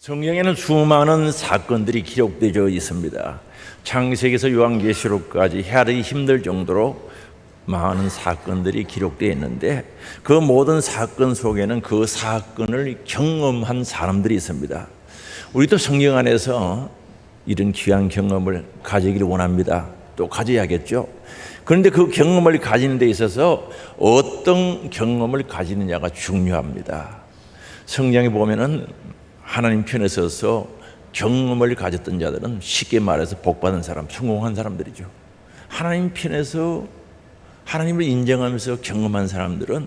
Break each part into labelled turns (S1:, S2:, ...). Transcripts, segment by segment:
S1: 성경에는 수많은 사건들이 기록되어 있습니다. 창세기에서 요한계시록까지 헤아리기 힘들 정도로 많은 사건들이 기록되어 있는데 그 모든 사건 속에는 그 사건을 경험한 사람들이 있습니다. 우리도 성경 안에서 이런 귀한 경험을 가지기를 원합니다. 또 가져야겠죠. 그런데 그 경험을 가지는 데 있어서 어떤 경험을 가지느냐가 중요합니다. 성경에 보면은 하나님 편에 서서 경험을 가졌던 자들은 쉽게 말해서 복받은 사람, 성공한 사람들이죠. 하나님 편에서 하나님을 인정하면서 경험한 사람들은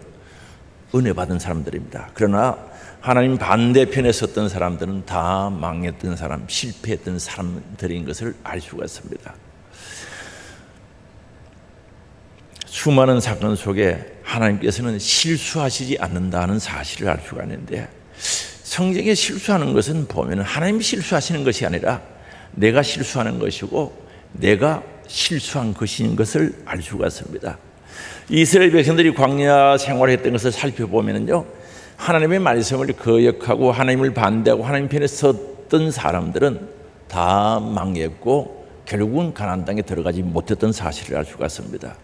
S1: 은혜 받은 사람들입니다. 그러나 하나님 반대편에 섰던 사람들은 다 망했던 사람, 실패했던 사람들인 것을 알 수가 있습니다. 수많은 사건 속에 하나님께서는 실수하시지 않는다는 사실을 알 수가 있는데, 성경에 실수하는 것은 보면 하나님이 실수하시는 것이 아니라 내가 실수하는 것이고 내가 실수한 것인 것을 알 수가 있습니다. 이스라엘 백성들이 광야 생활했던 것을 살펴보면요, 하나님의 말씀을 거역하고 하나님을 반대하고 하나님 편에 섰던 사람들은 다 망했고 결국은 가나안 땅에 들어가지 못했던 사실을 알 수가 있습니다.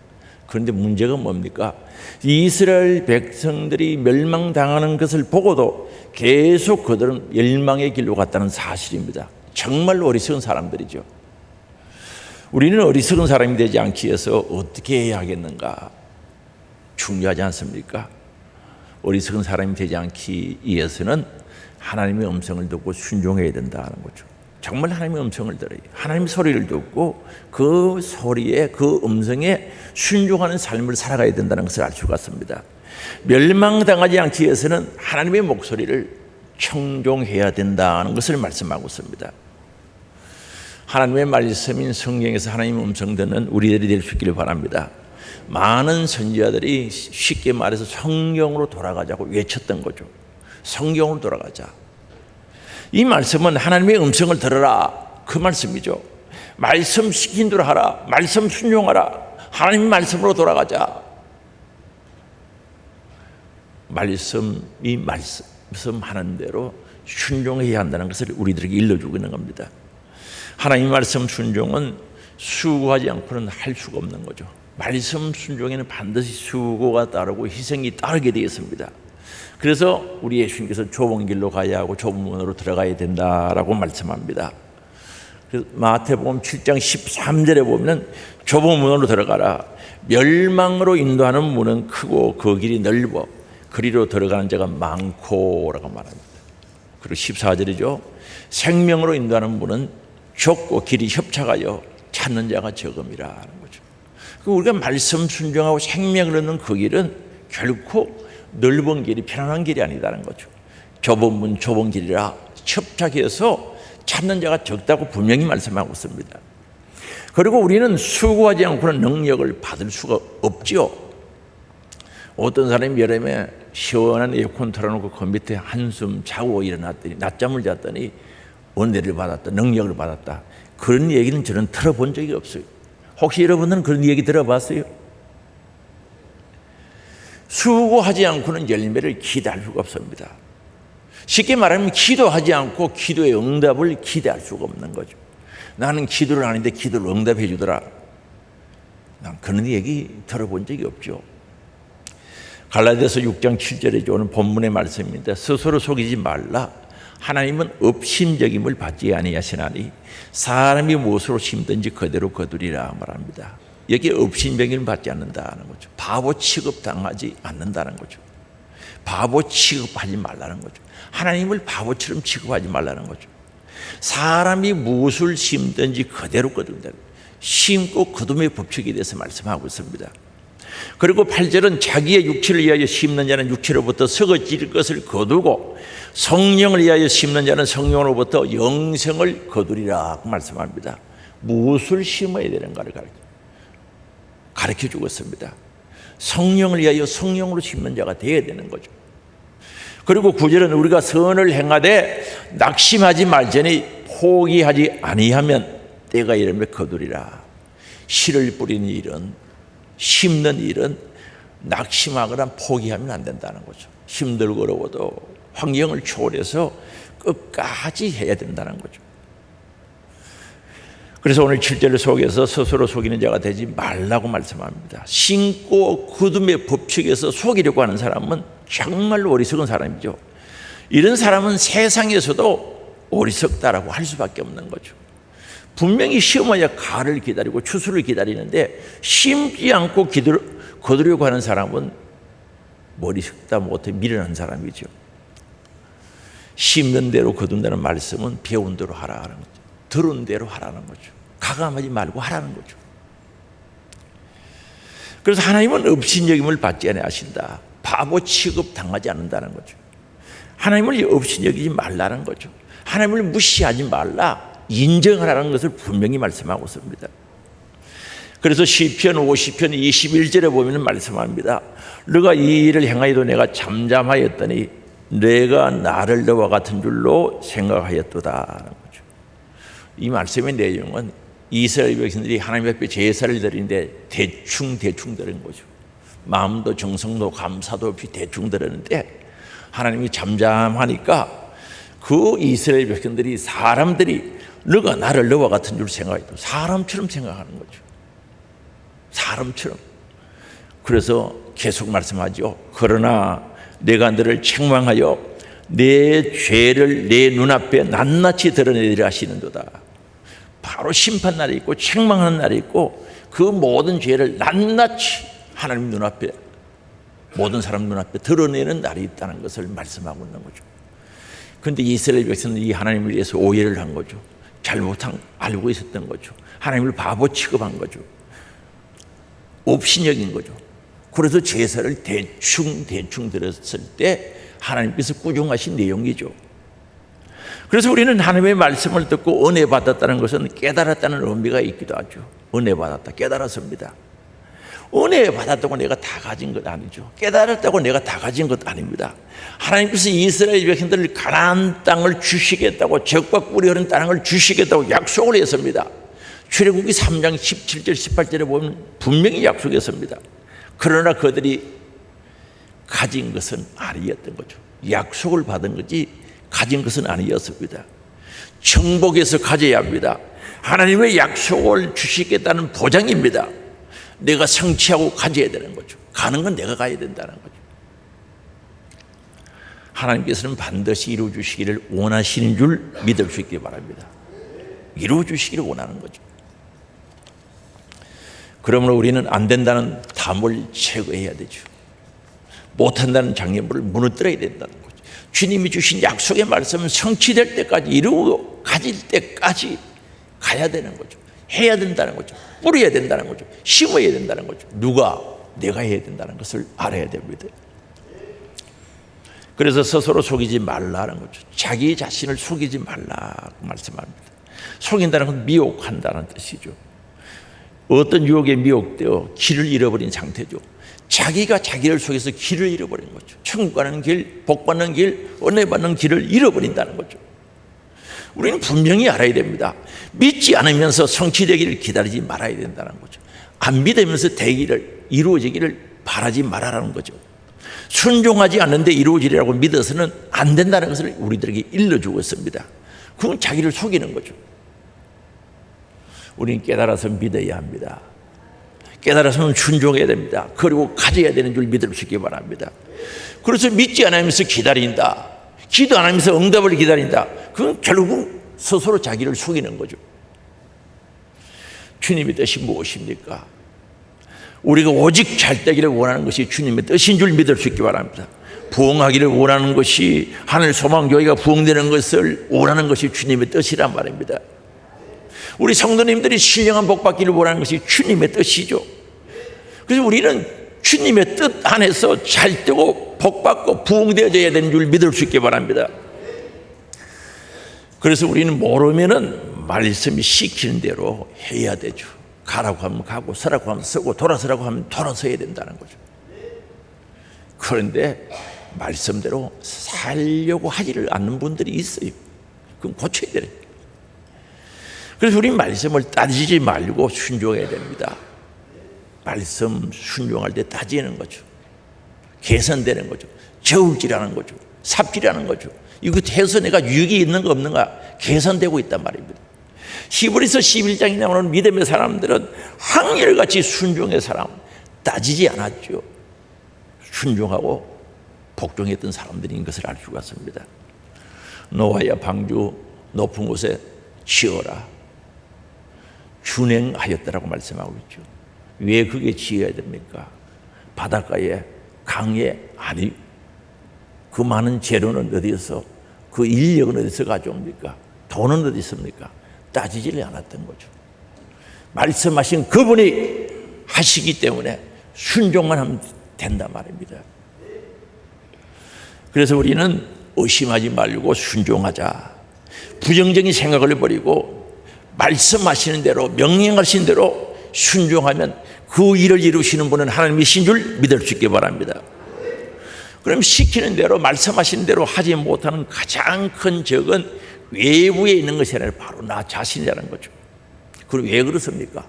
S1: 그런데 문제가 뭡니까? 이스라엘 백성들이 멸망당하는 것을 보고도 계속 그들은 멸망의 길로 갔다는 사실입니다. 정말 어리석은 사람들이죠. 우리는 어리석은 사람이 되지 않기 위해서 어떻게 해야 하겠는가? 중요하지 않습니까? 어리석은 사람이 되지 않기 위해서는 하나님의 음성을 듣고 순종해야 된다는 거죠. 정말 하나님의 음성을 들어요. 하나님의 소리를 듣고 그 소리에, 그 음성에 순종하는 삶을 살아가야 된다는 것을 알 수가 있습니다. 멸망당하지 않기 위해서는 하나님의 목소리를 청종해야 된다는 것을 말씀하고 있습니다. 하나님의 말씀인 성경에서 하나님의 음성 듣는 우리들이 될 수 있기를 바랍니다. 많은 선지자들이 쉽게 말해서 성경으로 돌아가자고 외쳤던 거죠. 성경으로 돌아가자. 이 말씀은 하나님의 음성을 들어라, 그 말씀이죠. 말씀 시킨 대로 하라, 말씀 순종하라, 하나님의 말씀으로 돌아가자. 말씀이 말씀하는 대로 순종해야 한다는 것을 우리들에게 일러주고 있는 겁니다. 하나님의 말씀 순종은 수고하지 않고는 할 수가 없는 거죠. 말씀 순종에는 반드시 수고가 따르고 희생이 따르게 되어 있습니다. 그래서 우리 예수님께서 좁은 길로 가야 하고 좁은 문으로 들어가야 된다라고 말씀합니다. 그래서 마태복음 7장 13절에 보면 좁은 문으로 들어가라. 멸망으로 인도하는 문은 크고 그 길이 넓어 그리로 들어가는 자가 많고라고 말합니다. 그리고 14절이죠. 생명으로 인도하는 문은 좁고 길이 협착하여 찾는 자가 적음이라는 거죠. 우리가 말씀 순종하고 생명을 얻는 그 길은 결코 넓은 길이 편안한 길이 아니다는 거죠. 좁은 문 좁은 길이라 협착해서 찾는 자가 적다고 분명히 말씀하고 있습니다. 그리고 우리는 수고하지 않고는 능력을 받을 수가 없지요. 어떤 사람이 여름에 시원한 에어컨 틀어놓고 그 밑에 한숨 자고 일어났더니 낮잠을 잤더니 은혜를 받았다, 능력을 받았다, 그런 얘기는 저는 들어본 적이 없어요. 혹시 여러분은 그런 얘기 들어봤어요? 수고하지 않고는 열매를 기대할 수가 없습니다. 쉽게 말하면 기도하지 않고 기도의 응답을 기대할 수가 없는 거죠. 나는 기도를 하는데 기도를 응답해 주더라. 난 그런 얘기 들어본 적이 없죠. 갈라디아서 6장 7절에 오늘 본문의 말씀입니다. 스스로 속이지 말라. 하나님은 업심적임을 받지 아니하시나니 사람이 무엇으로 심든지 그대로 거두리라 말합니다. 여기에 업신병을 받지 않는다는 거죠. 바보 취급당하지 않는다는 거죠. 바보 취급하지 말라는 거죠. 하나님을 바보처럼 취급하지 말라는 거죠. 사람이 무엇을 심든지 그대로 거둔다. 심고 거둠의 법칙에 대해서 말씀하고 있습니다. 그리고 8절은 자기의 육체를 위하여 심는 자는 육체로부터 썩어질 것을 거두고 성령을 위하여 심는 자는 성령으로부터 영생을 거두리라 말씀합니다. 무엇을 심어야 되는가를 가르쳐 주고 있습니다. 성령을 위하여 성령으로 심는 자가 되어야 되는 거죠. 그리고 9절은 우리가 선을 행하되 낙심하지 말자니 포기하지 아니하면 때가 이르면 거두리라. 씨를 뿌리는 일은, 심는 일은 낙심하거나 포기하면 안 된다는 거죠. 힘들고 어려워도 환경을 초월해서 끝까지 해야 된다는 거죠. 그래서 오늘 7절 속에서 스스로 속이는 자가 되지 말라고 말씀합니다. 신고 거둠의 법칙에서 속이려고 하는 사람은 정말로 어리석은 사람이죠. 이런 사람은 세상에서도 어리석다라고 할 수밖에 없는 거죠. 분명히 시험하여 가를 기다리고 추수를 기다리는데 심지 않고 거두려고 하는 사람은 어리석다 못해 미련한 사람이죠. 심는 대로 거둔다는 말씀은 배운 대로 하라는 거죠. 들은 대로 하라는 거죠. 가감하지 말고 하라는 거죠. 그래서 하나님은 업신여김을 받지 아니하신다. 바보 취급 당하지 않는다는 거죠. 하나님을 업신여기지 말라는 거죠. 하나님을 무시하지 말라, 인정하라는 것을 분명히 말씀하고 있습니다. 그래서 시편 50편 21절에 보면 말씀합니다. 너가 이 일을 행하여도 내가 잠잠하였더니 내가 나를 너와 같은 줄로 생각하였도다. 이 말씀의 내용은 이스라엘 백성들이 하나님 앞에 제사를 드리는데 대충 드린 거죠. 마음도 정성도 감사도 없이 대충 드렸는데 하나님이 잠잠하니까 그 이스라엘 백성들이 사람들이 너가 나를 너와 같은 줄 생각해도 사람처럼 생각하는 거죠. 사람처럼. 그래서 계속 말씀하죠. 그러나 내가 너를 책망하여 내 죄를 내 눈앞에 낱낱이 드러내리라 하시는도다. 바로 심판날이 있고 책망하는 날이 있고 그 모든 죄를 낱낱이 하나님 눈앞에 모든 사람 눈앞에 드러내는 날이 있다는 것을 말씀하고 있는 거죠. 그런데 이스라엘 백성은 이 하나님을 위해서 오해를 한 거죠. 잘못한 알고 있었던 거죠. 하나님을 바보 취급한 거죠. 업신여긴 거죠. 그래서 제사를 대충 드렸을 때 하나님께서 꾸중하신 내용이죠. 그래서 우리는 하나님의 말씀을 듣고 은혜 받았다는 것은 깨달았다는 의미가 있기도 하죠. 은혜 받았다, 깨달았습니다. 은혜 받았다고 내가 다 가진 것 아니죠. 깨달았다고 내가 다 가진 것 아닙니다. 하나님께서 이스라엘 백성들을 가나안 땅을 주시겠다고, 적과 꿀이 흐르는 땅을 주시겠다고 약속을 했습니다. 출애굽기 3장 17절 18절에 보면 분명히 약속했습니다. 그러나 그들이 가진 것은 아니었던 거죠. 약속을 받은 거지 가진 것은 아니었습니다. 정복해서 가져야 합니다. 하나님의 약속을 주시겠다는 보장입니다. 내가 성취하고 가져야 되는 거죠. 가는 건 내가 가야 된다는 거죠. 하나님께서는 반드시 이루어 주시기를 원하시는 줄 믿을 수 있기 바랍니다. 이루어 주시기를 원하는 거죠. 그러므로 우리는 안 된다는 담을 제거해야 되죠. 못한다는 장애물을 무너뜨려야 된다는 거죠. 주님이 주신 약속의 말씀은 성취될 때까지 이루고 가질 때까지 가야 되는 거죠. 해야 된다는 거죠. 뿌려야 된다는 거죠. 심어야 된다는 거죠. 누가? 내가 해야 된다는 것을 알아야 됩니다. 그래서 스스로 속이지 말라는 거죠. 자기 자신을 속이지 말라고 말씀합니다. 속인다는 건 미혹한다는 뜻이죠. 어떤 유혹에 미혹되어 길을 잃어버린 상태죠. 자기가 자기를 속여서 길을 잃어버린 거죠. 천국 가는 길, 복 받는 길, 은혜 받는 길을 잃어버린다는 거죠. 우리는 분명히 알아야 됩니다. 믿지 않으면서 성취되기를 기다리지 말아야 된다는 거죠. 안 믿으면서 되기를, 이루어지기를 바라지 말아라는 거죠. 순종하지 않는데 이루어지리라고 믿어서는 안 된다는 것을 우리들에게 일러주고 있습니다. 그건 자기를 속이는 거죠. 우리는 깨달아서 믿어야 합니다. 깨달아서는 순종해야 됩니다. 그리고 가져야 되는 줄 믿을 수 있기 바랍니다. 그래서 믿지 않으면서 기다린다, 기도 안 하면서 응답을 기다린다, 그건 결국 스스로 자기를 속이는 거죠. 주님의 뜻이 무엇입니까? 우리가 오직 잘 되기를 원하는 것이 주님의 뜻인 줄 믿을 수 있기 바랍니다. 부흥하기를 원하는 것이, 하늘 소망교회가 부흥되는 것을 원하는 것이 주님의 뜻이란 말입니다. 우리 성도님들이 신령한 복 받기를 원하는 것이 주님의 뜻이죠. 그래서 우리는 주님의 뜻 안에서 잘 되고 복 받고 부흥되어져야 되는 줄 믿을 수 있기 바랍니다. 그래서 우리는 모르면은 말씀이 시키는 대로 해야 되죠. 가라고 하면 가고, 서라고 하면 서고, 돌아서라고 하면 돌아서야 된다는 거죠. 그런데 말씀대로 살려고 하지를 않는 분들이 있어요. 그럼 고쳐야 돼요. 그래서 우리 말씀을 따지지 말고 순종해야 됩니다. 말씀 순종할 때 따지는 거죠. 개선되는 거죠. 저울질하는 거죠. 삽질하는 거죠. 이거 해서 내가 유익이 있는가 없는가 계산되고 있단 말입니다. 히브리서 11장에 나오는 믿음의 사람들은 한결같이 순종의 사람, 따지지 않았죠. 순종하고 복종했던 사람들인 것을 알 수가 있습니다. 노아야 방주 높은 곳에 지어라. 준행하였다라고 말씀하고 있죠. 왜 그게 지어야 됩니까? 바닷가에 강에 아니 그 많은 재료는 어디서, 그 인력은 어디서 가져옵니까? 돈은 어디 있습니까? 따지질 않았던 거죠. 말씀하신 그분이 하시기 때문에 순종만 하면 된단 말입니다. 그래서 우리는 의심하지 말고 순종하자. 부정적인 생각을 버리고 말씀하시는 대로, 명령하신 대로 순종하면 그 일을 이루시는 분은 하나님이신 줄 믿을 수 있기 바랍니다. 그럼 시키는 대로, 말씀하시는 대로 하지 못하는 가장 큰 적은 외부에 있는 것이 아니라 바로 나 자신이라는 거죠. 그럼 왜 그렇습니까?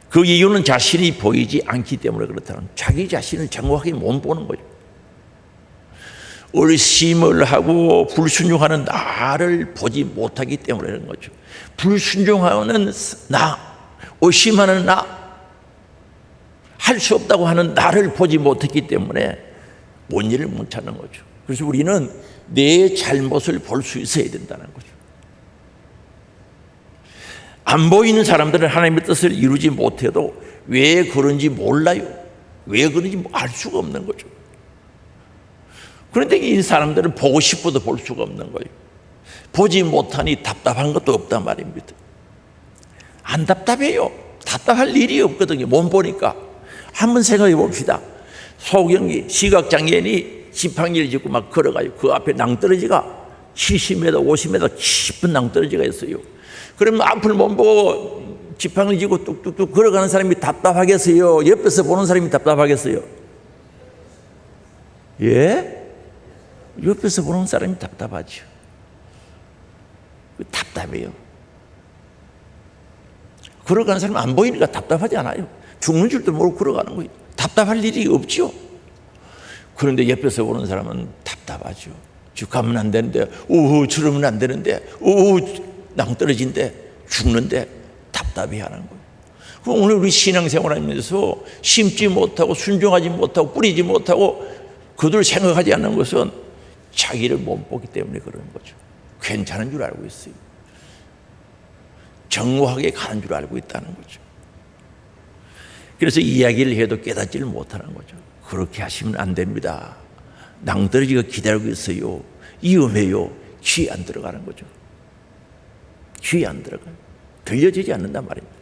S1: 그 이유는 자신이 보이지 않기 때문에 그렇다는, 자기 자신을 정확하게 못 보는 거죠. 의심을 하고 불순종하는 나를 보지 못하기 때문에 그런 거죠. 불순종하는 나, 의심하는 나, 할 수 없다고 하는 나를 보지 못했기 때문에 원인을 못 찾는 거죠. 그래서 우리는 내 잘못을 볼 수 있어야 된다는 거죠. 안 보이는 사람들은 하나님의 뜻을 이루지 못해도 왜 그런지 몰라요. 왜 그런지 알 수가 없는 거죠. 그런데 이 사람들은 보고 싶어도 볼 수가 없는 거예요. 보지 못하니 답답한 것도 없단 말입니다. 안 답답해요. 답답할 일이 없거든요. 못 보니까. 한번 생각해 봅시다. 소경이, 시각장애인이 지팡이를 짚고 막 걸어가요. 그 앞에 낭떠러지가 70m, 50m 깊은 낭떠러지가 있어요. 그러면 앞을 못 보고 지팡이를 짚고 뚝뚝뚝 걸어가는 사람이 답답하겠어요? 옆에서 보는 사람이 답답하겠어요? 예? 옆에서 보는 사람이 답답하죠. 답답해요. 걸어가는 사람은 안 보이니까 답답하지 않아요. 죽는 줄도 모르고 걸어가는 거예요. 답답할 일이 없죠. 그런데 옆에서 보는 사람은 답답하죠. 쭉 가면 안 되는데, 저러면 안 되는데, 낭떠러진데, 죽는데 답답해 하는 거예요. 그럼 오늘 우리 신앙생활 하면서 심지 못하고 순종하지 못하고 뿌리지 못하고 그들 생각하지 않는 것은 자기를 못 보기 때문에 그러는 거죠. 괜찮은 줄 알고 있어요. 정확하게 가는 줄 알고 있다는 거죠. 그래서 이야기를 해도 깨닫지를 못하는 거죠. 그렇게 하시면 안 됩니다. 낭떠러지가 기다리고 있어요. 위험해요. 귀에 안 들어가는 거죠. 귀에 안 들어가요. 들려지지 않는단 말입니다.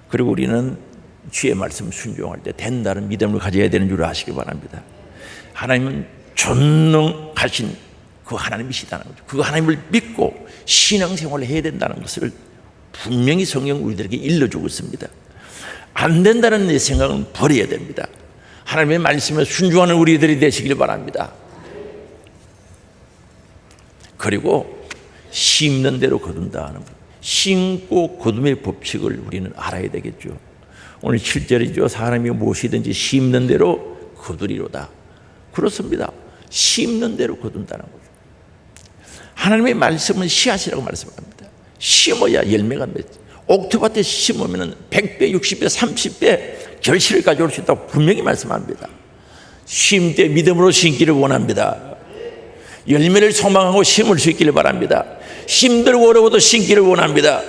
S1: 그리고 우리는 주의 말씀 순종할 때 된다는 믿음을 가져야 되는 줄 아시기 바랍니다. 하나님은 전능하신 그 하나님이시다는 거죠. 그 하나님을 믿고 신앙생활을 해야 된다는 것을 분명히 성경 우리들에게 일러주고 있습니다. 안 된다는 내 생각은 버려야 됩니다. 하나님의 말씀에 순종하는 우리들이 되시길 바랍니다. 그리고 심는 대로 거둔다는 것, 심고 거둠의 법칙을 우리는 알아야 되겠죠. 오늘 7절이죠. 사람이 무엇이든지 심는 대로 거두리로다. 그렇습니다. 심는 대로 거둔다는 거죠. 하나님의 말씀은 씨앗이라고 말씀합니다. 심어야 열매가 맺지. 옥토밭에 심으면 100배, 60배, 30배 결실을 가져올 수 있다고 분명히 말씀합니다. 심 때 믿음으로 심기를 원합니다. 열매를 소망하고 심을 수 있기를 바랍니다. 힘들고 어려워도 심기를 원합니다.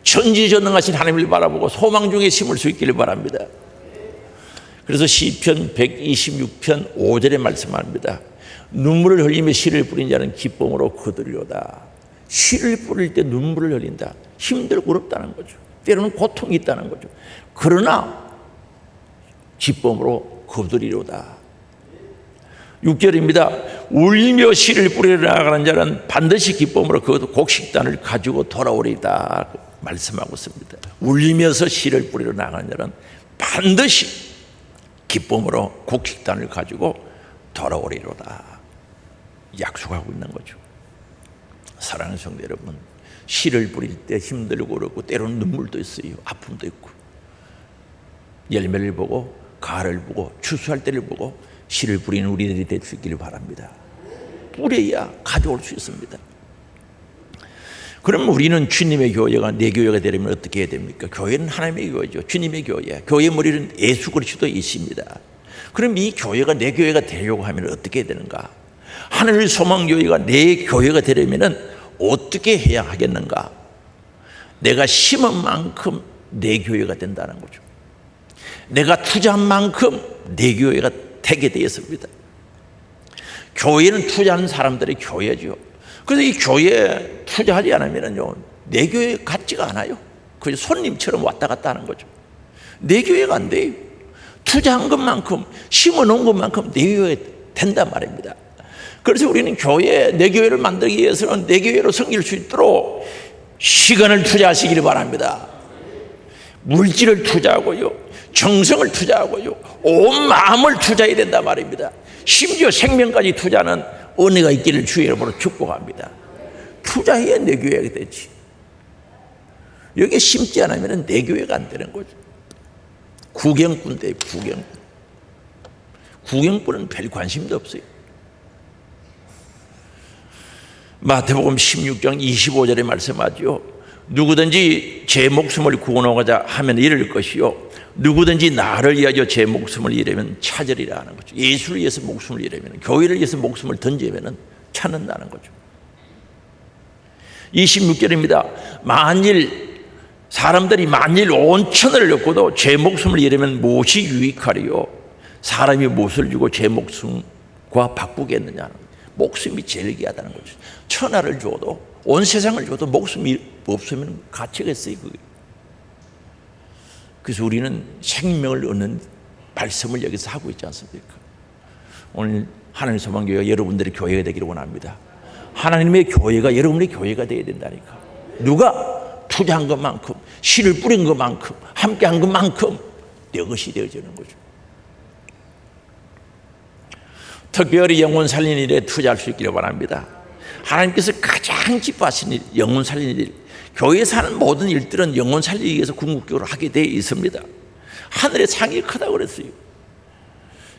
S1: 천지전능하신 하나님을 바라보고 소망 중에 심을 수 있기를 바랍니다. 그래서 시편 126편 5절에 말씀합니다. 눈물을 흘리며 씨를 뿌린 자는 기쁨으로 거두리로다. 씨를 뿌릴 때 눈물을 흘린다. 힘들고 어렵다는 거죠. 때로는 고통이 있다는 거죠. 그러나 기쁨으로 거두리로다. 6절입니다. 울며 씨를 뿌리러 나가는 자는 반드시 기쁨으로 그 곡식단을 가지고 돌아오리다 말씀하고 있습니다. 울면서 씨를 뿌리러 나가는 자는 반드시 기쁨으로 곡식단을 가지고 돌아오리로다 약속하고 있는 거죠. 사랑하는 성도 여러분, 씨를 뿌릴 때 힘들고 어렵고 때로는 눈물도 있어요. 아픔도 있고 열매를 보고 가을을 보고 추수할 때를 보고 씨를 뿌리는 우리들이 될 수 있기를 바랍니다. 뿌려야 가져올 수 있습니다. 그럼 우리는 주님의 교회가 내 교회가 되려면 어떻게 해야 됩니까? 교회는 하나님의 교회죠. 주님의 교회. 교회의 머리는 예수 그리스도이십니다. 그럼 이 교회가 내 교회가 되려고 하면 어떻게 해야 되는가? 하늘 소망 교회가 내 교회가 되려면 어떻게 해야 하겠는가? 내가 심은 만큼 내 교회가 된다는 거죠. 내가 투자한 만큼 내 교회가 되게 되었습니다. 교회는 투자하는 사람들의 교회죠. 그래서 이 교회에 투자하지 않으면요, 내 교회 같지가 않아요. 그냥 손님처럼 왔다 갔다 하는 거죠. 내 교회가 안 돼요. 투자한 것만큼, 심어 놓은 것만큼 내 교회가 된단 말입니다. 그래서 우리는 내 교회를 만들기 위해서는 내 교회로 섬길 수 있도록 시간을 투자하시기를 바랍니다. 물질을 투자하고요, 정성을 투자하고요, 온 마음을 투자해야 된단 말입니다. 심지어 생명까지 투자하는 은혜가 있기를 주의 이름으로 축복합니다. 투자해야 내 교회가 되지. 여기에 심지 않으면 내 교회가 안 되는 거죠. 구경꾼 돼, 구경꾼. 구경꾼은 별 관심도 없어요. 마태복음 16장 25절에 말씀하죠. 누구든지 제 목숨을 구원하고자 하면 잃을 것이요, 누구든지 나를 위하여 제 목숨을 잃으면 찾으리라 하는 거죠. 예수를 위해서 목숨을 잃으면, 교회를 위해서 목숨을 던지면 찾는다는 거죠. 26절입니다. 사람들이 만일 온 천을 얻고도 제 목숨을 잃으면 무엇이 유익하리요? 사람이 무엇을 주고 제 목숨과 바꾸겠느냐는 거죠. 목숨이 제일 귀하다는 거죠. 천하를 줘도, 온 세상을 줘도 목숨이 없으면 가치가 있어요, 그게. 그래서 우리는 생명을 얻는 말씀을 여기서 하고 있지 않습니까? 오늘 하나님 소망교회가 여러분들의 교회가 되기를 원합니다. 하나님의 교회가 여러분의 교회가 되어야 된다니까. 누가 투자한 것만큼, 씨를 뿌린 것만큼, 함께한 것만큼 내 것이 되어지는 거죠. 특별히 영혼 살리는 일에 투자할 수 있기를 바랍니다. 하나님께서 가장 기뻐하시는 일, 영혼 살리는 일. 교회에 사는 모든 일들은 영혼 살리기 위해서 궁극적으로 하게 되어 있습니다. 하늘의 상이 크다고 그랬어요.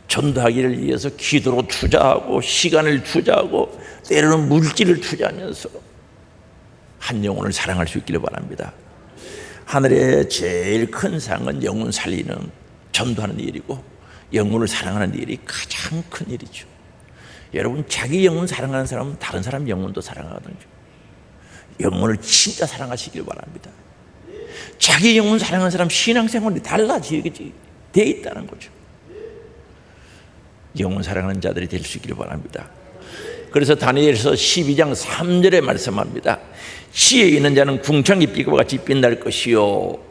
S1: 전도하기를 위해서 기도로 투자하고, 시간을 투자하고, 때로는 물질을 투자하면서 한 영혼을 사랑할 수 있기를 바랍니다. 하늘의 제일 큰 상은 영혼 살리는, 전도하는 일이고, 영혼을 사랑하는 일이 가장 큰 일이죠. 여러분, 자기 영혼 사랑하는 사람은 다른 사람 영혼도 사랑하거든요. 영혼을 진짜 사랑하시길 바랍니다. 자기 영혼 사랑하는 사람 신앙생활이 달라지게 되어 있다는 거죠. 영혼 사랑하는 자들이 될 수 있기를 바랍니다. 그래서 다니엘서 12장 3절에 말씀합니다. 지혜 있는 자는 궁창의 빛과 같이 빛날 것이요,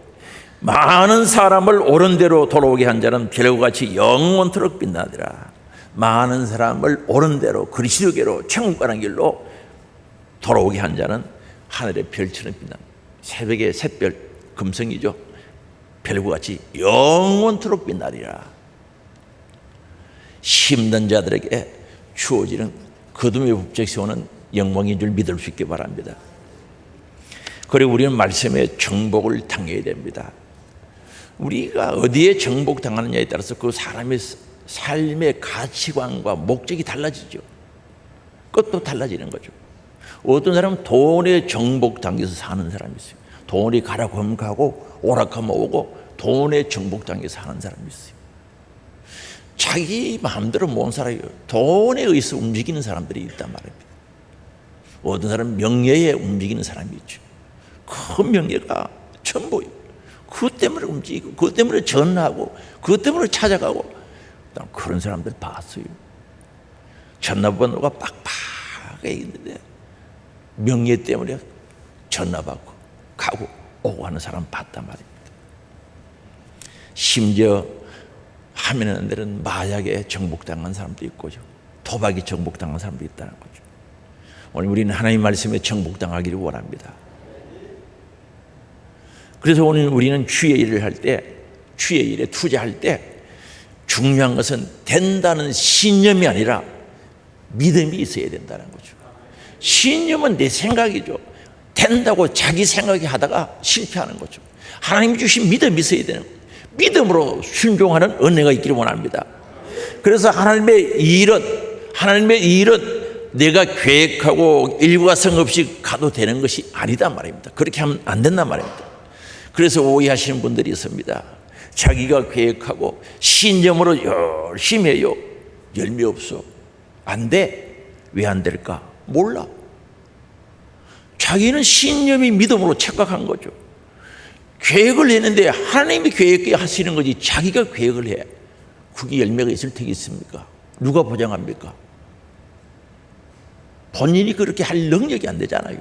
S1: 많은 사람을 옳은 대로 돌아오게 한 자는 별과 같이 영원토록 빛나리라. 많은 사람을 옳은 대로 그리스도께로 천국 가는 길로 돌아오게 한 자는 하늘의 별처럼 빛납니다. 새벽의 샛별, 금성이죠. 별과 같이 영원토록 빛나리라. 힘든 자들에게 주어지는 거듭의 법적 세우는 영광인 줄 믿을 수 있기 바랍니다. 그리고 우리는 말씀의 정복을 당해야 됩니다. 우리가 어디에 정복당하느냐에 따라서 그 사람의 삶의 가치관과 목적이 달라지죠. 그것도 달라지는 거죠. 어떤 사람은 돈에 정복당해서 사는 사람이 있어요. 돈이 가라고 하면 가고, 오락하면 오고, 돈에 정복당해서 사는 사람이 있어요. 자기 마음대로 못 살아요. 돈에 의해서 움직이는 사람들이 있단 말입니다. 어떤 사람은 명예에 움직이는 사람이 있죠. 그 명예가 전부예요. 그것 때문에 움직이고, 그것 때문에 전하고, 그것 때문에 찾아가고. 그런 사람들 봤어요. 전화번호가 빡빡하게 있는데 명예 때문에 전화받고 가고 오고 하는 사람 봤단 말입니다. 심지어 하면 안 되는 마약에 정복당한 사람도 있고요, 도박에 정복당한 사람도 있다는 거죠. 오늘 우리는 하나님 말씀에 정복당하기를 원합니다. 그래서 오늘 우리는 주의 일을 할 때, 주의 일에 투자할 때 중요한 것은 된다는 신념이 아니라 믿음이 있어야 된다는 거죠. 신념은 내 생각이죠. 된다고 자기 생각이 하다가 실패하는 거죠. 하나님이 주신 믿음이 있어야 되는 거예요. 믿음으로 순종하는 은혜가 있기를 원합니다. 그래서 하나님의 일은 내가 계획하고 일과 성없이 가도 되는 것이 아니다 말입니다. 그렇게 하면 안 된단 말입니다. 그래서 오해하시는 분들이 있습니다. 자기가 계획하고 신념으로 열심히 해요. 열매 없어. 안 돼. 왜 안 될까? 몰라. 자기는 신념이 믿음으로 착각한 거죠. 계획을 했는데 하나님이 계획하시는 거지 자기가 계획을 해. 그게 열매가 있을 테겠 있습니까? 누가 보장합니까? 본인이 그렇게 할 능력이 안 되잖아요.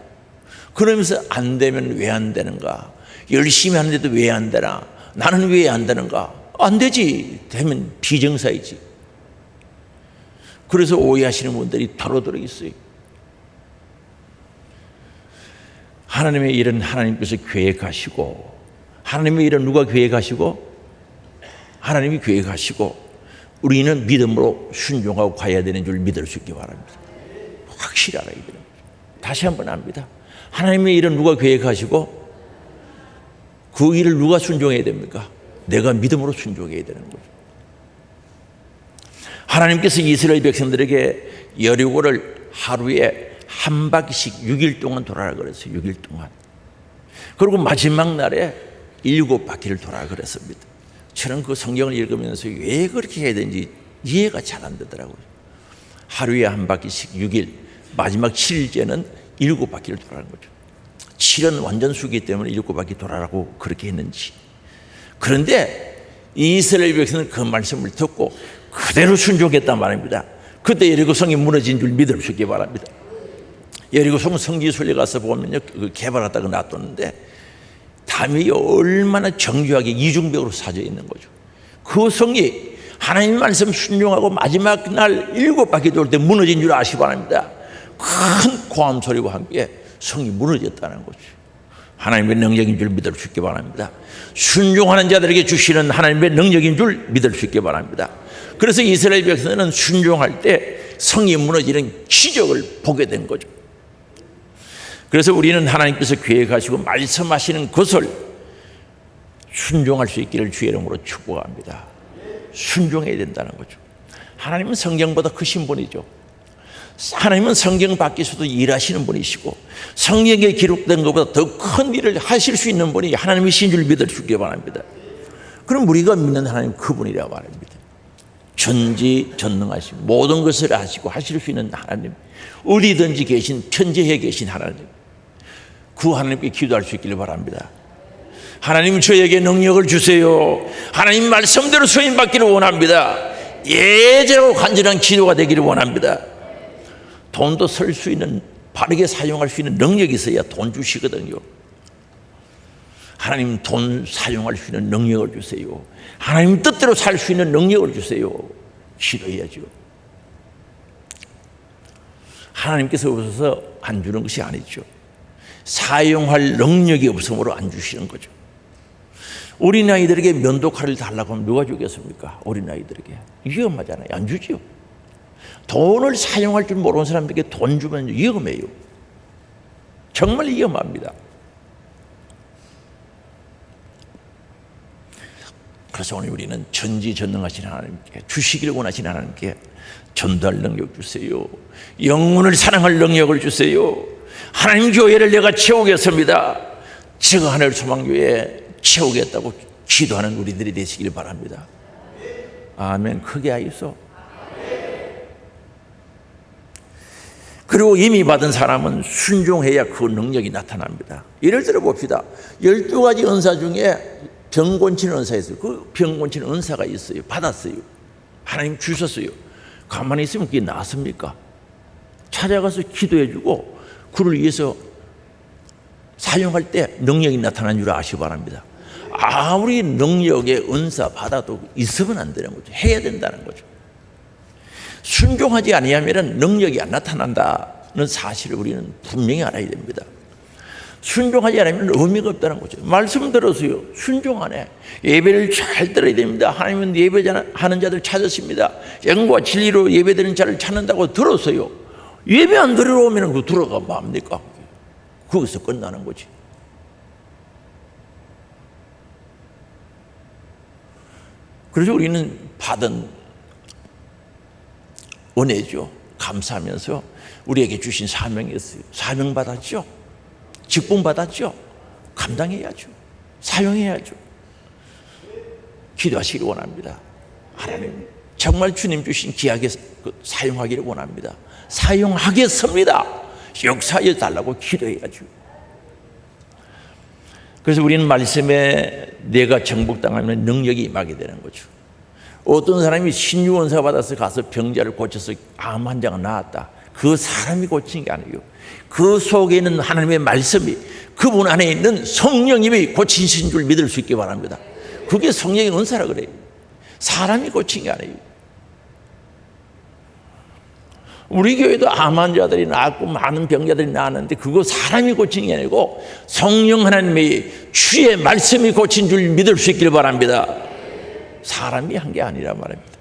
S1: 그러면서 안 되면 왜 안 되는가? 열심히 하는데도 왜 안 되나? 나는 왜 안 되는가? 안 되지. 되면 비정사이지. 그래서 오해하시는 분들이 더러더러 있어요. 하나님의 일은 하나님께서 계획하시고, 하나님의 일은 누가 계획하시고? 하나님이 계획하시고, 우리는 믿음으로 순종하고 가야 되는 줄 믿을 수 있기 바랍니다. 확실히 알아야 돼요. 다시 한번 합니다. 하나님의 일은 누가 계획하시고 그 일을 누가 순종해야 됩니까? 내가 믿음으로 순종해야 되는 거죠. 하나님께서 이스라엘 백성들에게 여리고를 하루에 한 바퀴씩 6일 동안 돌아라 그랬어요. 6일 동안. 그리고 마지막 날에 7바퀴를 돌아라 그랬습니다. 저는 그 성경을 읽으면서 왜 그렇게 해야 되는지 이해가 잘 안 되더라고요. 하루에 한 바퀴씩 6일, 마지막 7일째는 7바퀴를 돌아가는 거죠. 7은 완전 수기 때문에 7바퀴 돌아라고 그렇게 했는지. 그런데 이스라엘 백성은 그 말씀을 듣고 그대로 순종했단 말입니다. 그때 여리고성이 무너진 줄 믿을 수 있기 바랍니다. 여리고성 성지순례 가서 보면요, 개발하다가 놔뒀는데 담이 얼마나 정교하게 이중벽으로 사져 있는 거죠. 그 성이 하나님 말씀 순종하고 마지막 날 7바퀴 돌 때 무너진 줄 아시기 바랍니다. 큰 고함 소리와 함께 성이 무너졌다는 거죠. 하나님의 능력인 줄 믿을 수 있기 바랍니다. 순종하는 자들에게 주시는 하나님의 능력인 줄 믿을 수 있기 바랍니다. 그래서 이스라엘 백성은 순종할 때 성이 무너지는 기적을 보게 된 거죠. 그래서 우리는 하나님께서 계획하시고 말씀하시는 것을 순종할 수 있기를 주의 이름으로 축복합니다. 순종해야 된다는 거죠. 하나님은 성경보다 크신 분이죠. 하나님은 성경 밖에서도 일하시는 분이시고 성경에 기록된 것보다 더 큰 일을 하실 수 있는 분이 하나님이신 줄 믿을 수 있기 바랍니다. 그럼 우리가 믿는 하나님 그분이라 말입니다. 전지전능하신 모든 것을 아시고 하실 수 있는 하나님, 어디든지 계신 편재해 계신 하나님, 그 하나님께 기도할 수 있기를 바랍니다. 하나님 저에게 능력을 주세요. 하나님 말씀대로 수임받기를 원합니다. 예제로 간절한 기도가 되기를 원합니다. 돈도 쓸 수 있는, 바르게 사용할 수 있는 능력이 있어야 돈 주시거든요. 하나님 돈 사용할 수 있는 능력을 주세요. 하나님 뜻대로 살 수 있는 능력을 주세요. 기도해야죠. 하나님께서 없어서 안 주는 것이 아니죠. 사용할 능력이 없으므로 안 주시는 거죠. 어린아이들에게 면도칼을 달라고 하면 누가 주겠습니까? 어린아이들에게. 위험하잖아요. 안 주죠. 돈을 사용할 줄 모르는 사람들에게 돈 주면 위험해요. 정말 위험합니다. 그래서 오늘 우리는 전지전능하신 하나님께, 주시기를 원하시는 하나님께 전도할 능력 주세요. 영혼을 사랑할 능력을 주세요. 하나님 교회를 내가 채우겠습니다. 제가 하늘 소망교회 채우겠다고 기도하는 우리들이 되시길 바랍니다. 아멘. 크게 하이소. 그리고 이미 받은 사람은 순종해야 그 능력이 나타납니다. 예를 들어 봅시다. 12가지 은사 중에 병 고치는 은사 있어요. 그 병 고치는 은사가 있어요. 받았어요. 하나님 주셨어요. 가만히 있으면 그게 나습니까? 찾아가서 기도해주고 그를 위해서 사용할 때 능력이 나타난 줄 아시기 바랍니다. 아무리 능력의 은사 받아도 있으면 안 되는 거죠. 해야 된다는 거죠. 순종하지 아니하면 능력이 안 나타난다는 사실을 우리는 분명히 알아야 됩니다. 순종하지 않으면 의미가 없다는 거죠. 말씀 들었어요. 순종 안 해. 예배를 잘 들어야 됩니다. 하나님은 예배하는 자들 찾으십니다. 영과 진리로 예배드리는 자를 찾는다고 들었어요. 예배 안 들어오면 그 들어가면 뭡니까? 거기서 끝나는 거지. 그래서 우리는 받은 은혜죠. 감사하면서 우리에게 주신 사명이었어요. 사명 받았죠. 직분 받았죠. 감당해야죠. 사용해야죠. 기도하시기를 원합니다. 하나님 정말 주님 주신 귀하게 사용하기를 원합니다. 사용하겠습니다. 역사해 달라고 기도해야죠. 그래서 우리는 말씀에 내가 정복당하면 능력이 임하게 되는 거죠. 어떤 사람이 신유원사 받아서 가서 병자를 고쳐서 암 환자가 나았다. 그 사람이 고친 게 아니에요. 그 속에 있는 하나님의 말씀이 그분 안에 있는 성령님이 고치신 줄 믿을 수 있기 바랍니다. 그게 성령의 은사라 그래요. 사람이 고친 게 아니에요. 우리 교회도 암 환자들이 나았고 많은 병자들이 나았는데 그거 사람이 고친 게 아니고 성령 하나님의 주의 말씀이 고친 줄 믿을 수 있길 바랍니다. 사람이 한 게 아니라 말입니다.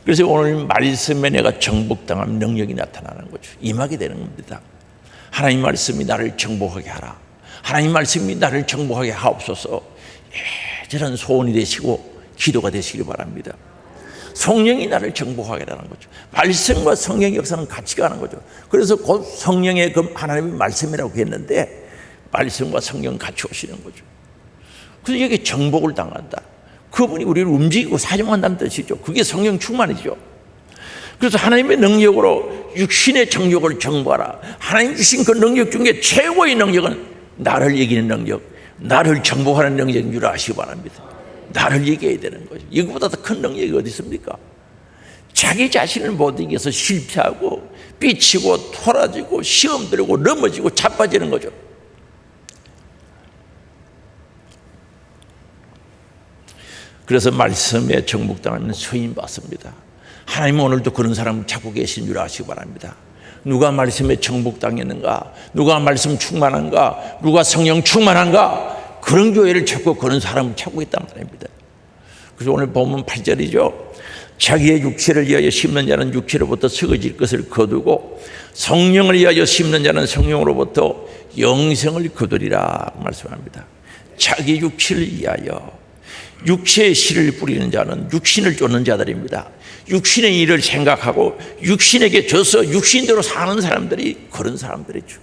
S1: 그래서 오늘 말씀에 내가 정복당하면 능력이 나타나는 거죠. 임하게 되는 겁니다. 하나님 말씀이 나를 정복하게 하라. 하나님 말씀이 나를 정복하게 하옵소서. 저런 소원이 되시고 기도가 되시길 바랍니다. 성령이 나를 정복하게 하는 거죠. 말씀과 성령의 역사는 같이 가는 거죠. 그래서 곧 성령의 그 하나님의 말씀이라고 했는데 말씀과 성령 같이 오시는 거죠. 그래서 여기 정복을 당한다. 그분이 우리를 움직이고 사용한다는 뜻이죠. 그게 성령 충만이죠. 그래서 하나님의 능력으로 육신의 정욕을 정복하라. 하나님 주신 그 능력 중에 최고의 능력은 나를 이기는 능력, 나를 정복하는 능력인 줄 아시기 바랍니다. 나를 이겨야 되는 거죠. 이거보다 더 큰 능력이 어디 있습니까? 자기 자신을 못 이겨서 실패하고 삐치고 토라지고 시험 들고 넘어지고 자빠지는 거죠. 그래서 말씀에 정복당하면 서임 받습니다. 하나님은 오늘도 그런 사람을 찾고 계신 줄 아시기 바랍니다. 누가 말씀에 정복당했는가? 누가 말씀 충만한가? 누가 성령 충만한가? 그런 교회를 찾고 그런 사람을 찾고 있단 말입니다. 그래서 오늘 보면 8절이죠. 자기의 육체를 위하여 심는 자는 육체로부터 썩어질 것을 거두고 성령을 위하여 심는 자는 성령으로부터 영생을 거두리라 말씀합니다. 자기 육체를 위하여 육체의 씨를 뿌리는 자는 육신을 쫓는 자들입니다. 육신의 일을 생각하고 육신에게 져서 육신대로 사는 사람들이 그런 사람들이죠.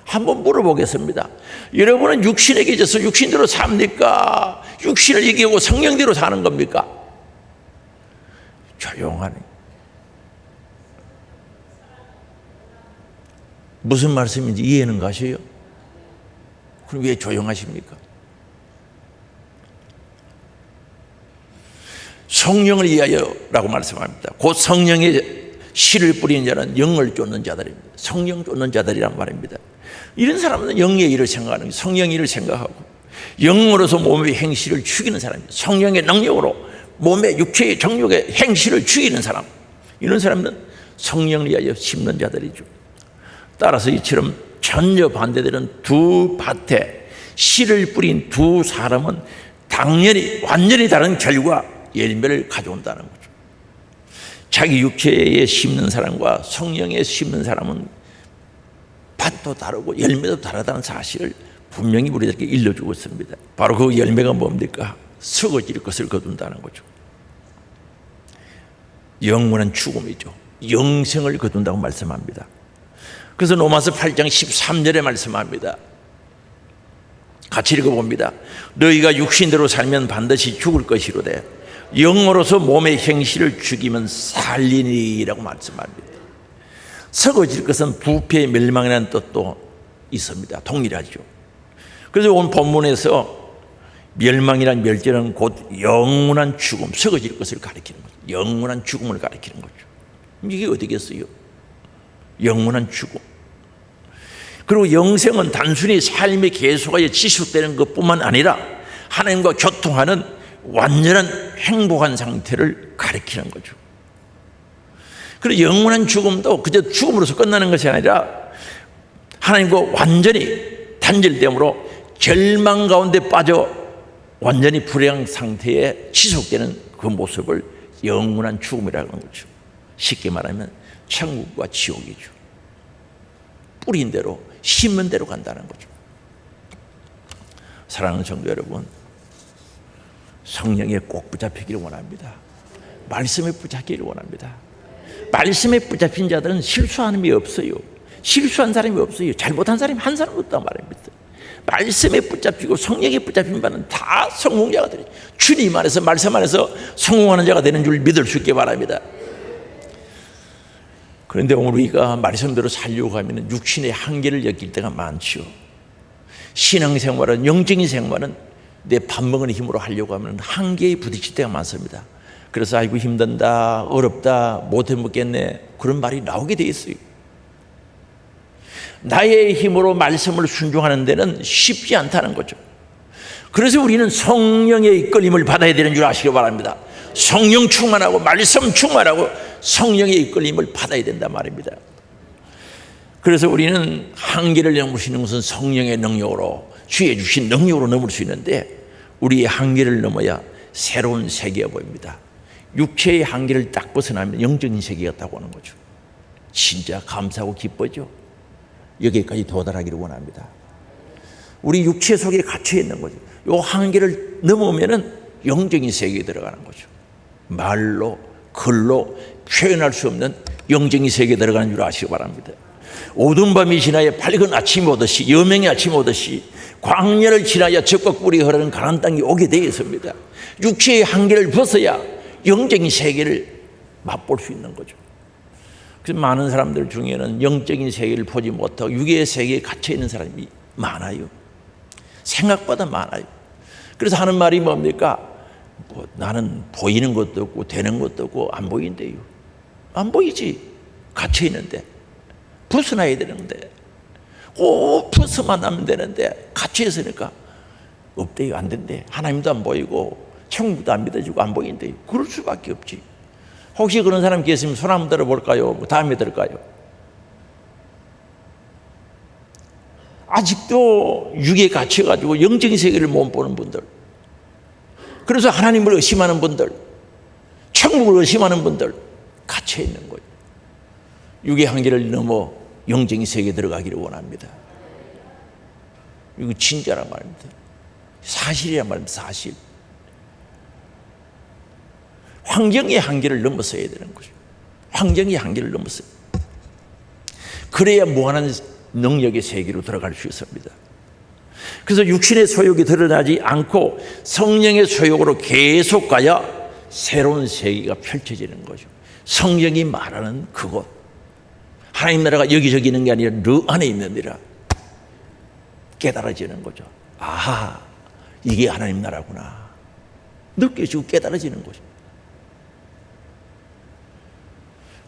S1: 한번 물어보겠습니다. 여러분은 육신에게 져서 육신대로 삽니까? 육신을 이기고 성령대로 사는 겁니까? 조용하네. 무슨 말씀인지 이해는 가셔요? 그럼 왜 조용하십니까? 성령을 위하여라고 말씀합니다. 곧 성령의 씨를 뿌리는 자는 영을 쫓는 자들입니다. 성령 쫓는 자들이란 말입니다. 이런 사람은 영의 일을 생각하는 거예요. 성령의 일을 생각하고 영으로서 몸의 행실을 죽이는 사람입니다. 성령의 능력으로 몸의 육체의 정욕의 행실을 죽이는 사람, 이런 사람은 성령을 위하여 심는 자들이죠. 따라서 이처럼 전혀 반대되는 두 밭에 씨를 뿌린 두 사람은 당연히 완전히 다른 결과 열매를 가져온다는 거죠. 자기 육체에 심는 사람과 성령에 심는 사람은 밭도 다르고 열매도 다르다는 사실을 분명히 우리들에게 일러주고 있습니다. 바로 그 열매가 뭡니까? 썩어질 것을 거둔다는 거죠. 영원한 죽음이죠. 영생을 거둔다고 말씀합니다. 그래서 로마서 8장 13절에 말씀합니다. 같이 읽어봅니다. 너희가 육신대로 살면 반드시 죽을 것이로되 영으로서 몸의 행실을 죽이면 살리니라고 말씀합니다. 썩어질 것은 부패 멸망이라는 뜻도 있습니다. 동일하죠. 그래서 오늘 본문에서 멸망이란 멸절은 곧 영원한 죽음, 썩어질 것을 가리키는 거죠. 영원한 죽음을 가리키는 거죠. 이게 어디겠어요? 영원한 죽음. 그리고 영생은 단순히 삶의 계속하여 지속되는 것뿐만 아니라 하나님과 교통하는 완전한 행복한 상태를 가리키는 거죠. 그리고 영원한 죽음도 그저 죽음으로서 끝나는 것이 아니라 하나님과 완전히 단절됨으로 절망 가운데 빠져 완전히 불행 상태에 지속되는 그 모습을 영원한 죽음이라고 하는 거죠. 쉽게 말하면 천국과 지옥이죠. 뿌린 대로 심은 대로 간다는 거죠. 사랑하는 성도 여러분, 성령에 꼭 붙잡히기를 원합니다. 말씀에 붙잡기를 원합니다. 말씀에 붙잡힌 자들은 실수하는 게 없어요. 실수한 사람이 없어요. 잘못한 사람이 한 사람 없단 말입니다. 말씀에 붙잡히고 성령에 붙잡힌 바는 다 성공자가 되죠. 주님 안에서 말씀 안에서 성공하는 자가 되는 줄 믿을 수 있게 바랍니다. 그런데 오늘 우리가 말씀대로 살려고 하면 육신의 한계를 느낄 때가 많죠. 신앙생활은, 영적인 생활은 내 밥 먹는 힘으로 하려고 하면 한계에 부딪힐 때가 많습니다. 그래서 아이고 힘든다, 어렵다, 못해 먹겠네, 그런 말이 나오게 돼 있어요. 나의 힘으로 말씀을 순종하는 데는 쉽지 않다는 거죠. 그래서 우리는 성령의 이끌림을 받아야 되는 줄 아시기 바랍니다. 성령 충만하고 말씀 충만하고 성령의 이끌림을 받아야 된단 말입니다. 그래서 우리는 한계를 넘으시는 것은 성령의 능력으로, 주의 주신 능력으로 넘을 수 있는데, 우리의 한계를 넘어야 새로운 세계가 보입니다. 육체의 한계를 딱 벗어나면 영적인 세계가 딱 오는 거죠. 진짜 감사하고 기쁘죠. 여기까지 도달하기를 원합니다. 우리 육체 속에 갇혀 있는 거죠. 이 한계를 넘으면은 영적인 세계에 들어가는 거죠. 말로, 글로 표현할 수 없는 영적인 세계에 들어가는 줄 아시기 바랍니다. 어두운 밤이 지나야 밝은 아침이 오듯이, 여명의 아침이 오듯이 광야를 지나야 적과 꿀이 흐르는 가나안 땅이 오게 되어 있습니다. 육체의 한계를 벗어야 영적인 세계를 맛볼 수 있는 거죠. 그래서 많은 사람들 중에는 영적인 세계를 보지 못하고 육의 세계에 갇혀 있는 사람이 많아요. 생각보다 많아요. 그래서 하는 말이 뭡니까? 나는 보이는 것도 없고 되는 것도 없고 안 보인대요. 안 보이지. 갇혀 있는데. 벗어나야 되는데. 꼭 벗어만 나면 되는데 갇혀 있으니까 없대요. 안 된대. 하나님도 안 보이고 천국도 안 믿어지고 안 보인대요. 그럴 수밖에 없지. 혹시 그런 사람 계시면 손 한번 들어볼까요? 다음에 들을까요? 아직도 육에 갇혀가지고 영적인 세계를 못 보는 분들, 그래서 하나님을 의심하는 분들, 천국을 의심하는 분들 갇혀 있는 거예요. 육의 한계를 넘어 영적인 세계에 들어가기를 원합니다. 이거 진짜란 말입니다. 사실이란 말입니다. 사실. 환경의 한계를 넘어서야 되는 거죠. 환경의 한계를 넘어서요. 그래야 무한한 능력의 세계로 들어갈 수 있습니다. 그래서 육신의 소욕이 드러나지 않고 성령의 소욕으로 계속 가야 새로운 세계가 펼쳐지는 거죠. 성령이 말하는 그곳, 하나님 나라가 여기저기 있는 게 아니라 너 안에 있느니라 깨달아지는 거죠. 아하, 이게 하나님 나라구나 느껴지고 깨달아지는 거죠.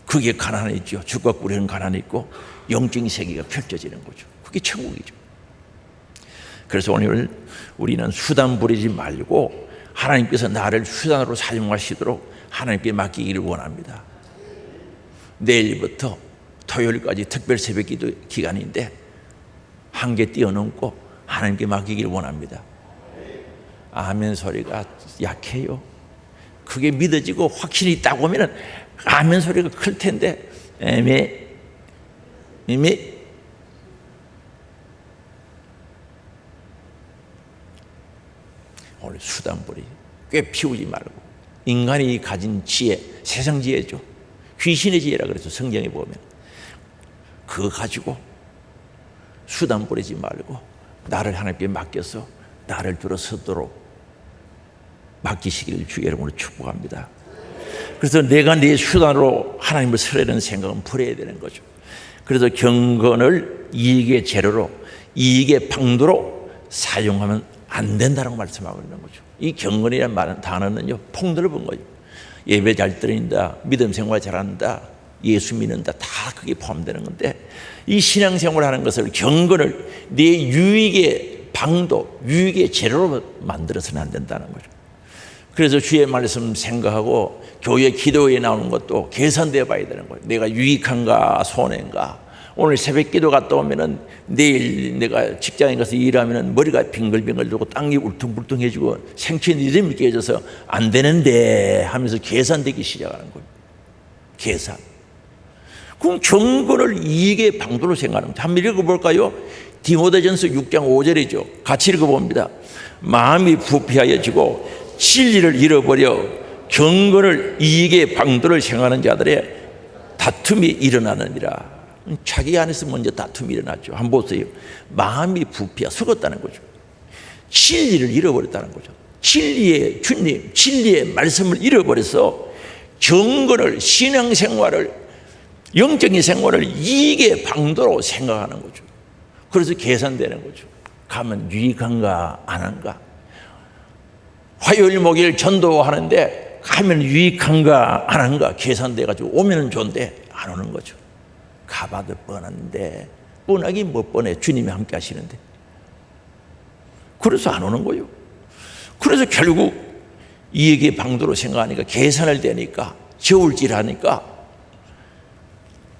S1: 그게 가난이 있죠. 죽과 꿀에는 가난이 있고 영적인 세계가 펼쳐지는 거죠. 그게 천국이죠. 그래서 오늘 우리는 수단 부리지 말고 하나님께서 나를 수단으로 사용하시도록 하나님께 맡기기를 원합니다. 내일부터 토요일까지 특별 새벽 기도 기간인데 한계 뛰어넘고 하나님께 맡기기를 원합니다. 아멘 소리가 약해요. 그게 믿어지고 확신이 딱 오면은 아멘 소리가 클 텐데 애매 오늘 수단부리 꽤 피우지 말고 인간이 가진 지혜, 세상 지혜죠. 귀신의 지혜라 그래서 성경에 보면 그거 가지고 수단 부리지 말고 나를 하나님께 맡겨서 나를 들어서도록 맡기시기를 주의 이름으로 축복합니다. 그래서 내가 내 수단으로 하나님을 설하는 생각은 버려야 되는 거죠. 그래서 경건을 이익의 재료로, 이익의 방도로 사용하면 안 된다고 말씀하고 있는 거죠. 이 경건이라는 단어는요, 폭넓은 거죠. 예배 잘 드린다, 믿음 생활 잘한다, 예수 믿는다, 다 그게 포함되는 건데, 이 신앙생활 하는 것을, 경건을 내 유익의 방도, 유익의 재료로 만들어서는 안 된다는 거죠. 그래서 주의 말씀 생각하고 교회 기도에 나오는 것도 계산되어 봐야 되는 거예요. 내가 유익한가 손해인가. 오늘 새벽 기도 갔다 오면은 내일 내가 직장에 가서 일하면은 머리가 빙글빙글 돌고 땅이 울퉁불퉁해지고 생체 리듬이 깨져서 안 되는데 하면서 계산되기 시작하는 거예요. 계산. 그럼 경건을 이익의 방도로 생각하는 거예요. 한번 읽어볼까요? 디모데전서 6장 5절이죠. 같이 읽어봅니다. 마음이 부패하여지고 진리를 잃어버려 경건을 이익의 방도를 생각하는 자들의 다툼이 일어나느니라. 자기 안에서 먼저 다툼이 일어났죠. 한번 보세요. 마음이 부패 썩었다는 거죠. 진리를 잃어버렸다는 거죠. 진리의 주님, 진리의 말씀을 잃어버려서 경건을, 신앙생활을, 영적인 생활을 이익의 방도로 생각하는 거죠. 그래서 계산되는 거죠. 가면 유익한가 안 한가. 화요일 목요일 전도하는데 가면 유익한가 안 한가 계산돼가지고 오면 좋은데 안 오는 거죠. 가봐도 뻔한데, 뻔하긴 뭐 뻔해. 주님이 함께 하시는데. 그래서 안 오는 거예요. 그래서 결국 이익의 방도로 생각하니까, 계산을 대니까, 저울질하니까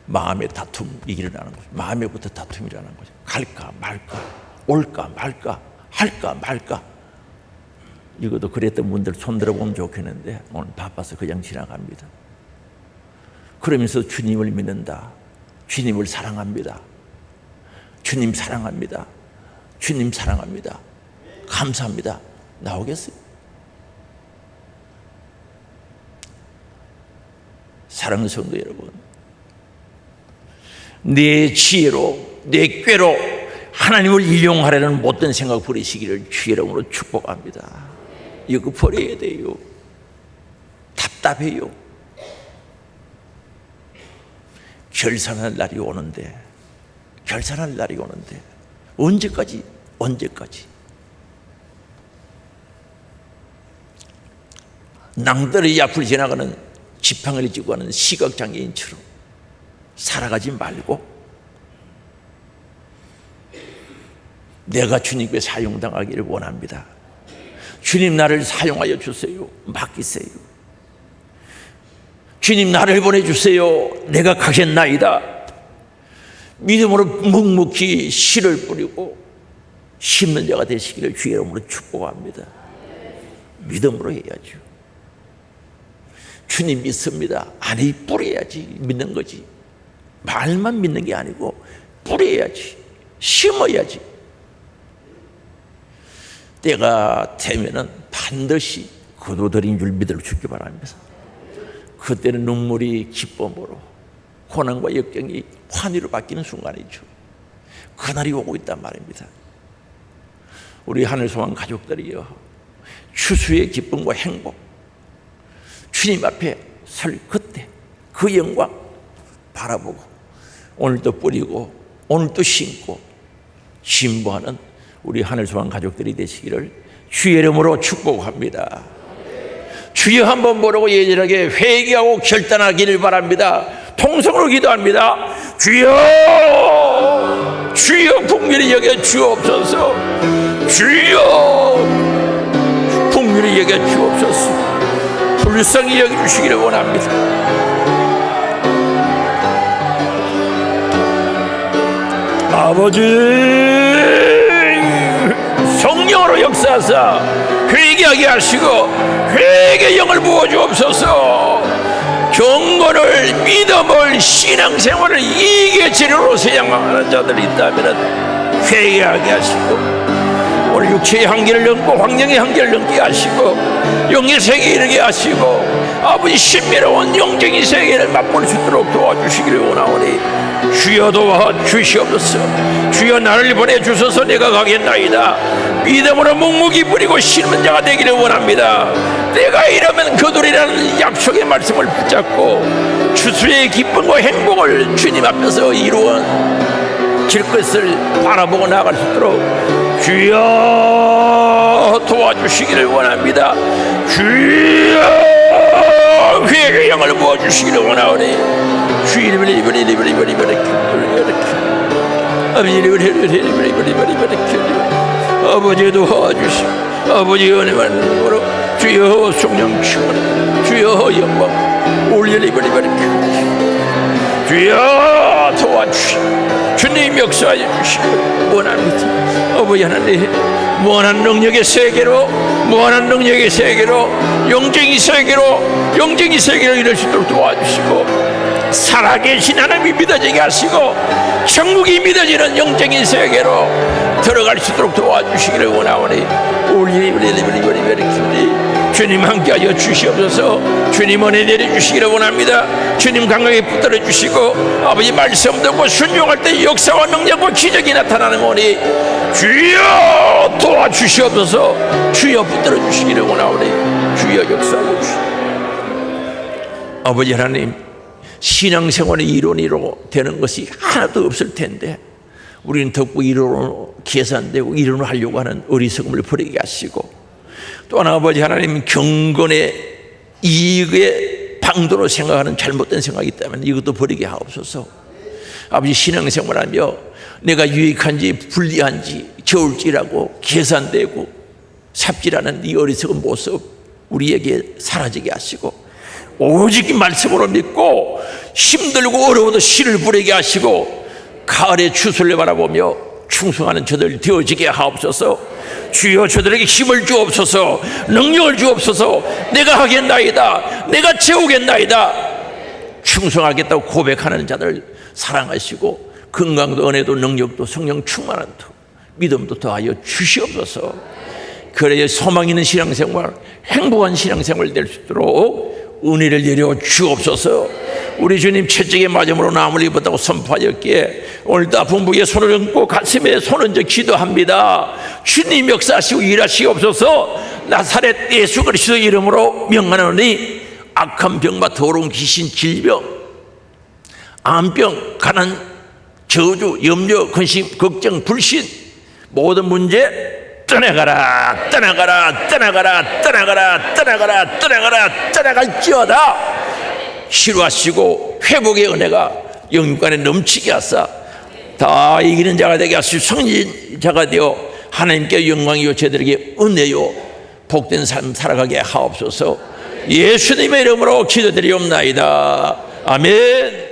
S1: 마음의 다툼이 일어나는 거죠. 마음에부터 다툼이 일어나는 거죠. 갈까 말까, 올까 말까, 할까 말까. 이것도 그랬던 분들 손 들어보면 좋겠는데 오늘 바빠서 그냥 지나갑니다. 그러면서 주님을 믿는다, 주님을 사랑합니다, 주님 사랑합니다, 주님 사랑합니다, 감사합니다, 나오겠어요? 사랑하는 성도 여러분, 내 지혜로, 내 꾀로 하나님을 일용하려는 못된 생각 버리시기를 주의 이름으로 축복합니다. 이거 버려야 돼요. 답답해요. 결산할 날이 오는데, 결산할 날이 오는데 언제까지? 낭떠러지 앞을 지나가는 지팡이를 쥐고 가는 시각장애인처럼 살아가지 말고 내가 주님께 사용당하기를 원합니다. 주님 나를 사용하여 주세요. 맡기세요. 주님 나를 보내주세요. 내가 가겠나이다. 믿음으로 묵묵히 씨를 뿌리고 심는 자가 되시기를 주의 이름으로 축복합니다. 믿음으로 해야죠. 주님 믿습니다. 아니, 뿌려야지. 믿는 거지. 말만 믿는 게 아니고 뿌려야지. 심어야지. 때가 되면은 반드시 거두들인 줄 믿을 수 있기 바랍니다. 그때는 눈물이 기쁨으로, 고난과 역경이 환희로 바뀌는 순간이죠. 그날이 오고 있단 말입니다. 우리 하늘소망 가족들이여, 추수의 기쁨과 행복, 주님 앞에 설 그때 그 영광 바라보고 오늘도 뿌리고 오늘도 심고 진보하는 우리 하늘소망 가족들이 되시기를 주의 이름으로 축복합니다. 주여 한번 모르고 예전하게 회개하고 결단하기를 바랍니다. 통성으로 기도합니다. 주여, 주여 국민이 여겨 주옵소서. 주여 국민이 여겨 주옵소서. 불쌍히 여겨주시기를 원합니다. 아버지, 성령으로 역사하사 회개하게 하시고 회개의 영을 부어주옵소서. 경건을, 믿음을, 신앙생활을 이익의 재료로 사용하는 자들이 있다면 회개하게 하시고, 오늘 육체의 한계를 넘고 황령의 한계를 넘게 하시고 영의 세계에 이르게 하시고 아버지 신비로운 영적인 세계를 맛볼 수 있도록 도와주시기를 원하오니 주여 도와주시옵소서. 주여 나를 보내주소서. 내가 가겠나이다. 믿음으로 묵묵히 뿌리고 심는 자가 되기를 원합니다. 내가 이러면 거두리라는 약속의 말씀을 붙잡고 추수의 기쁨과 행복을 주님 앞에서 이루어 질 것을 바라보고 나아갈 수 있도록 주여 도와주시기를 원합니다. 주여 회개의 영을 부어주시기를 원하오니 주의 이름을 아버지 도와주시고 아버지 은혜만 으로 주여 성령 충만 주여 영광 주여 도와주시고 주님 역사하여 주시기 원합니다. 아버지 하나님, 무한한 능력의 세계로, 무한한 능력의 세계로, 영적인 세계로 이룰 수 있도록 도와주시고 살아계신 하나님이 믿어지게 하시고 천국이 믿어지는 영적인 세계로 들어갈 수 있도록 도와주시기를 원하오니 주님 함께하여 주시옵소서. 주님 은혜 내려주시기를 원합니다. 주님 강하게 붙들어 주시고 아버지 말씀 듣고 순종할 때 역사와 능력과 기적이 나타나는 거니 주여 도와주시옵소서. 주여 붙들어 주시기를 원하오니 주여 역사하여 주시옵소서. 아버지 하나님, 신앙생활의 이론으로 되는 것이 하나도 없을 텐데 우리는 덕고 이론으로 계산되고 이론으로 하려고 하는 어리석음을 버리게 하시고, 또 하나 아버지 하나님, 경건의 이익의 방도로 생각하는 잘못된 생각이 있다면 이것도 버리게 하옵소서. 아버지, 신앙생활하며 내가 유익한지 불리한지 저울질하고 계산되고 삽질하는 이 어리석은 모습 우리에게 사라지게 하시고, 오직 이 말씀으로 믿고 힘들고 어려워도 씨를 뿌리게 하시고 가을의 추수를 바라보며 충성하는 저들 되어지게 하옵소서. 주여 저들에게 힘을 주옵소서. 능력을 주옵소서. 내가 하겠나이다, 내가 채우겠나이다, 충성하겠다고 고백하는 자들 사랑하시고 건강도 은혜도 능력도 성령 충만한 믿음도 더하여 주시옵소서. 그래야 소망 있는 신앙생활, 행복한 신앙생활 될 수 있도록 은혜를 내려 주옵소서. 우리 주님 채찍에 맞음으로 나무를 입었다고 선포하였기에 오늘도 아픈 부위에 손을 얹고 가슴에 손을 얹어 기도합니다. 주님 역사하시고 일하시옵소서. 나사렛 예수 그리스도 이름으로 명하노니 악한 병과 더러운 귀신, 질병, 암병, 가난, 저주, 염려, 근심, 걱정, 불신 모든 문제 떠나가라, 떠나가라, 떠나가라, 떠나가라, 떠나가라, 떠나가라, 떠나갈지어다. 치료하시고 회복의 은혜가 영육간에 넘치게 하사 다 이기는 자가 되게 하시고 성진자가 되어 하나님께 영광이요 저들에게 은혜요 복된 삶 살아가게 하옵소서. 예수님의 이름으로 기도드리옵나이다. 아멘.